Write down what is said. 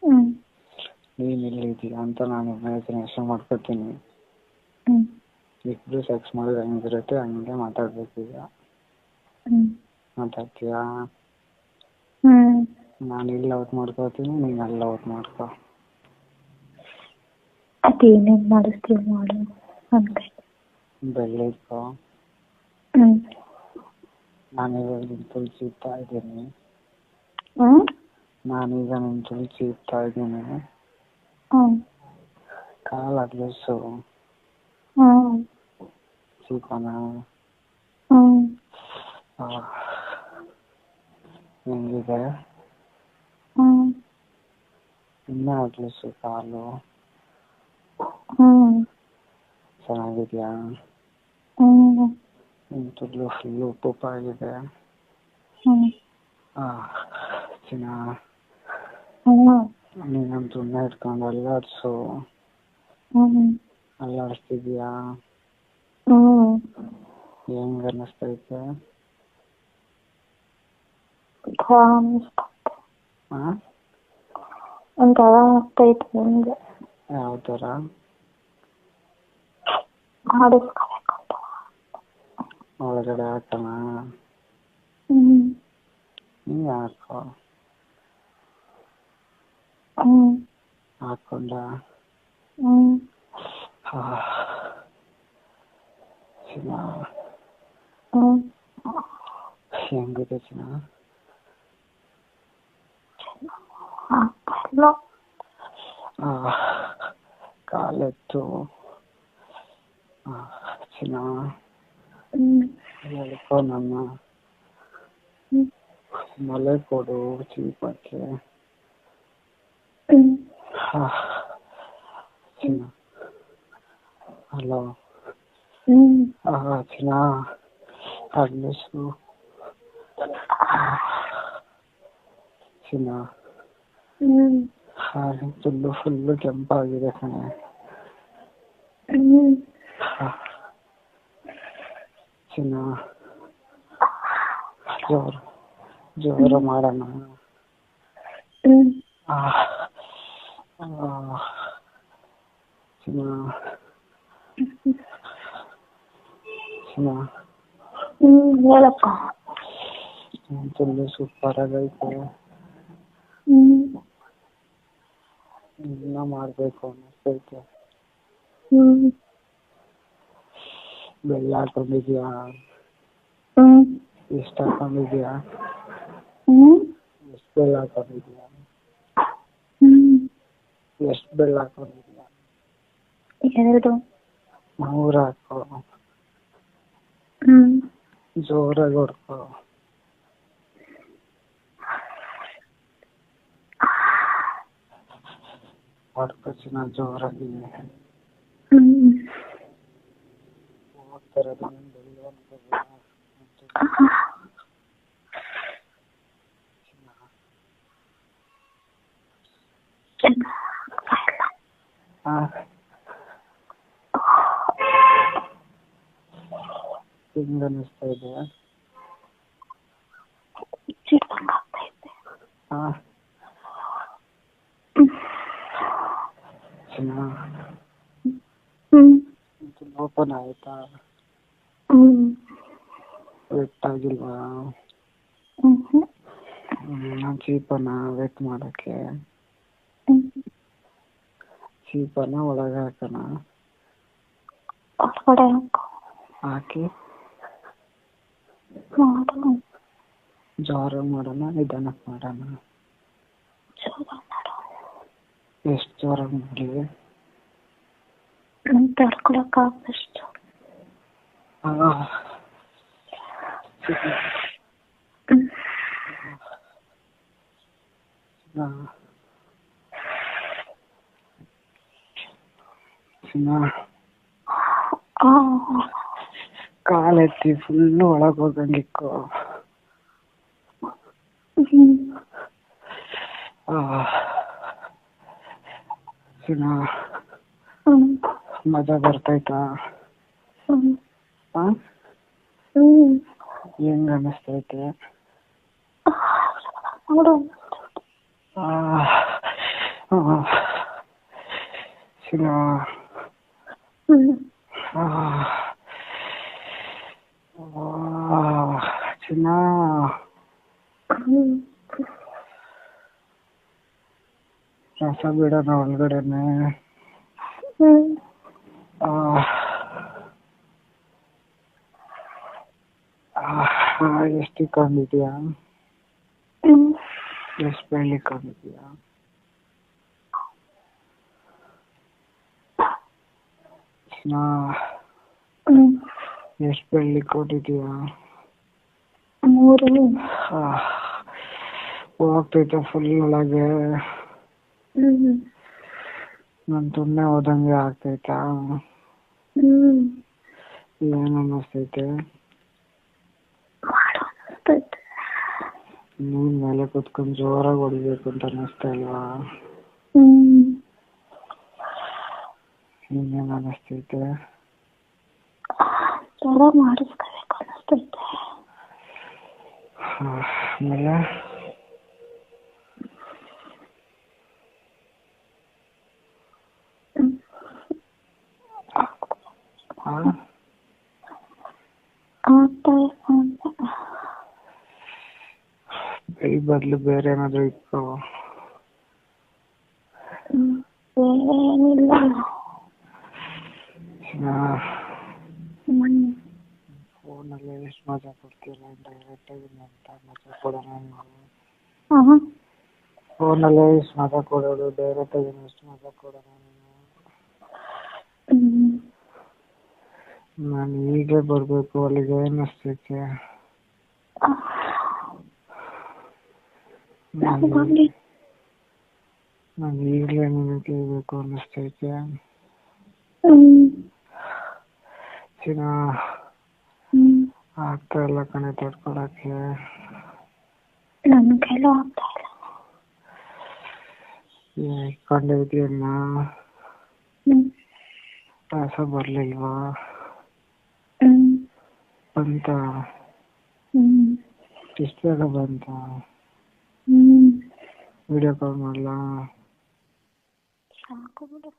ಹ್ಮ್ ನೀನ್ ಎಲ್ಲಿದ್ದೀಯ ಅಂತ ನಾನು ಇಮ್ಯಾಜಿನೇಷನ್ ಮಾಡ್ಕೊತೀನಿ. ಹ್ಮ್ ಇಬ್ರು ಸೆಕ್ಸ್ ಮಾಡಿದ್ರೆ ಹೆಂಗಿರುತ್ತೆ ಹಂಗೆ ಮಾತಾಡ್ಬೇಕೀಗ. ಹ್ಮ್ ಮಾತಾಡ್ತೀಯಾ? ಹ್ಮ್ ನಾನು ಇಲ್ಲಿ ಔಟ್ ಮಾಡ್ಕೋತೀನಿ, ನೀನು ಅಲ್ಲಿ ಔಟ್ ಮಾಡ್ಕೋ. ಅದೇನೇನ್ ಮಾಡಿಸ್ತೀವಿ ಮಾಡು ಅನ್ಕೈ. ಬೆಳ್ಳಿ ಇಟ್ಕೋ. ಹ್ಮ್ ನಾನೀಗ ನಿನ್ನ ತುಳಿಸಿ ಇಡ್ತಾ ಇದ್ದೀನಿ. ಹ್ಮ್ ನಾನೀಗ ನಿನ್ನ ತುಳಿಸಿ ಇಡ್ತಾ ಇದ್ದೀನಿ. ಹ್ಮ್ ಕಾಲ್ ಅಡ್ರೆಸ್ಸು ಹ್ಮ್ ಚೀಪನ ಹ್ಮ್ ಹೆಂಗಿದೆ? ಹ್ಮ್ ಇನ್ನ ಅಡ್ರೆಸ್ಸು ಕಾಲು ಹ್ಮ್ ಚೆನ್ನಾಗಿದ್ಯಾ? ಹ್ಮ್ ನಿನ್ನ ತುಳು ಫುಲ್ಲು ಉಪ್ಪುಪ್ಪಾಗಿದೆ. ಹ್ಮ್ ಚಿನ್ನ ಹ್ಮ್ ನೀನೊಂದು ತುಣ್ಣ ಇಟ್ಕೊಂಡು ಅಲ್ಲಾಡ್ಸು. ಹ್ಮ್ ಅಲ್ಲಾಡಿಸ್ತಿದ್ಯಾ? ಹ್ಮ್ ಹೆಂಗ್ ಅನ್ನಿಸ್ತೈತೆ? ಹಾಂ ಒಂಥರ ಆಗ್ತೈತೆ ನಿಮಗೆ. ಯಾವ ಥರ? ಮಾಡಿಸ್ಕೋಬೇಕು. ಒಳಗಡೆ ಹಾಕೋಣ? ಹ್ಮ್ ನೀ ಹಾಕೋ. ಹ್ಮ್ ಹಾಕೊಂಡ? ಹ್ಮ್ ಚಿನ್ನ ಹ್ಮ್ ಹೆಂಗಿದೆ ಚಿನ್ನ? ಆಗ್ತಿಲ್ಲ. ಕಾಲೆತ್ತು. ಚಿನ್ನ ಎಳ್ಕೊ ನನ್ನ. ಮೊಲೆ ಕೊಡು ಚೀಪಕ್ಕೆ. ಚಿನ್ನ ಹಲೋ. ಚಿನ್ನ ಅಡ್ರೆಸ್ಸು ಚಿನ್ನ. ತುಳು ಫುಲ್ಲು ಕೆಂಪಾಗಿದೆ ಕಣೆ. ಚಿನ್ನ ಜೋರು ಮಾಡೋಣ. ಚಿನ್ನ ಚಿನ್ನ ಹೇಳಪ್ಪ. ತುಳು ಸೂಪರ್ ಆಗೈತೆ. ಇನ್ನ ಮಾಡಬೇಕು ಅನ್ನಿಸ್ತೈತೆ. ಬೆಲ್ಲ ಹಾಕೊಂಡಿದ್ಯಾ? ಎಷ್ಟು ಹಾಕೊಂಡಿದ್ಯಾ? ಎಷ್ಟು ಬೆಲ್ಲ ಹಾಕೊಂಡಿದ್ಯಾ? ಎಷ್ಟು ಬೆಲ್ಲ ಹಾಕೊಂಡಿದ್ಯಾ? 2. 3 ಹಾಕೋ. ಜೋರಾಗಿ ಹೊಡ್ಕೊ. ಹೊಡ್ಕೊ ಚಿನ್ನ ಜೋರಾಗಿ. ಹೋಗ್ತಿರೋದು ಬೆಲ್ಲ ಅನ್ಕೋಬೇಡ. ಹೆಂಗ ಅನ್ನಿಸ್ತಾ ಇದೆ? ಚಿನ್ನ ಓಪನ್ ಆಯ್ತಾ? ವೆಟ್ಟಾಗಿಲ್ವಾ? ಚೀಪನ ವೆಟ್ ಮಾಡೋಕ್ಕೆ? ಚೀಪನ ಒಳಗೆ ಹಾಕೋಣ? ಹಾಕಿ ಜೋರಾಗಿ ಮಾಡೋಣ ನಿಧಾನಕ್ಕೆ ಮಾಡೋಣ? ಎಷ್ಟು ಜೋರಾಗಿ ಮಾಡಲಿ? ತಡ್ಕೊಳಕ್ಕಾಗಷ್ಟು. ಚಿನ್ನ ಕಾಲೆತ್ತಿ ಫುಲ್ಲು ಒಳಗೆ ಹೋಗಂಗಿಕ್ಕೋ. ಚಿನ್ನ ಮಜಾ ಬರ್ತೈತಾ? ಹೆಂಗ ಅನ್ನಿಸ್ತೈತೆ? ಚಿನ್ನ ಹ್ಮ್ ಚಿನ್ನ ಹ್ಮ್ ಕಸ ಬಿಡೋಣ ಒಳಗಡೆನೆ. ಹ್ಮ್ ಎಷ್ಟು ಇಟ್ಕೊಂಡಿದ್ಯಾ? ಹ್ಮ್ ಎಷ್ಟು ಬೆಳ್ಳಿ ಇಟ್ಕೊಂಡಿದ್ಯಾ? ಹ್ಮ್ ಎಷ್ಟು ಬೆಳ್ಳಿ ಕೊಟ್ಟಿದ್ಯಾ? 3 ಹೋಗ್ತೈತೆ ಫುಲ್ ಒಳಗೆ. ಹ್ಮ್ ನನ್ ತುಣ್ಣೆ ಹೋದಂಗೆ ಆಗ್ತೈತಾ? ಹ್ಮ್ ಏನ್ ಅನ್ನಿಸ್ತೈತೆ? ಮಾಡು ಅನ್ಸ್ತೈತೆ. ನೀನ್ ಮೇಲೆ ಕುತ್ಕೊಂಡ್ ಜೋರಾಗಿ ಹೊಡಿಬೇಕು ಅಂತ ಅನ್ನಿಸ್ತಾ ಇಲ್ವಾ? ಹ್ಮ್ ಇನ್ನೇನ್ ಅನ್ನಿಸ್ತೈತೆ? ಜೋರ ಮಾಡಿಸ್ಕೋಬೇಕು ಅನ್ನಿಸ್ತೈತೆ. ಆಮೇಲೆ ಬೆಳಿ ಬದ್ಲು ಬೇರೆ ಏನಾದ್ರು ಇಟ್ಕೋ. ಏನಿಲ್ಲ. ಫೋನಲ್ಲಿ ಎಷ್ಟು ಮಜಾ ಕೊಡ್ತೀರಾ? ಡೈರೆಕ್ಟ್ ಆಗಿ ಅಂತ ಮಜಾ ಕೊಡೋಣ ನೀವು. ಫೋನಲ್ಲೇ ಎಷ್ಟು ಮಜಾ ಕೊಡೋದು, ಡೈರೆಕ್ಟ್ ಆಗಿ ಎಷ್ಟು ಮಜಾ ಕೊಡೋಣ ನೀನು. ನಾನು ಈಗಲೇ ಬರ್ಬೇಕು ಅಲ್ಲಿಗೆ ಅನ್ನಿಸ್ತೈತೆ. ನಾನು ಈಗಲೇ ನಿನಗೆ ಕೇಳಬೇಕು ಅನ್ನಿಸ್ತೈತೆ. ಚಿನ್ನ ಆಗ್ತಾ ಇಲ್ಲ ಕಣೆ ತಡ್ಕೊಳಕ್ಕೆ. ನನ್ನ ಕೈಲೂ ಆಗ್ತಾ ಇಲ್ಲ. ಇಟ್ಕೊಂಡಿದ್ಯನ್ನ ಪಾಸ ಬರ್ಲಿಲ್ವಾ? ಬಂತ? ಇಷ್ಟು ಬೇಗ ಬಂತ? ವಿಡಿಯೋ ಕಾಲ್ ಮಾಡ್ಲಾ? ಸಾಕು ಬಿಡು.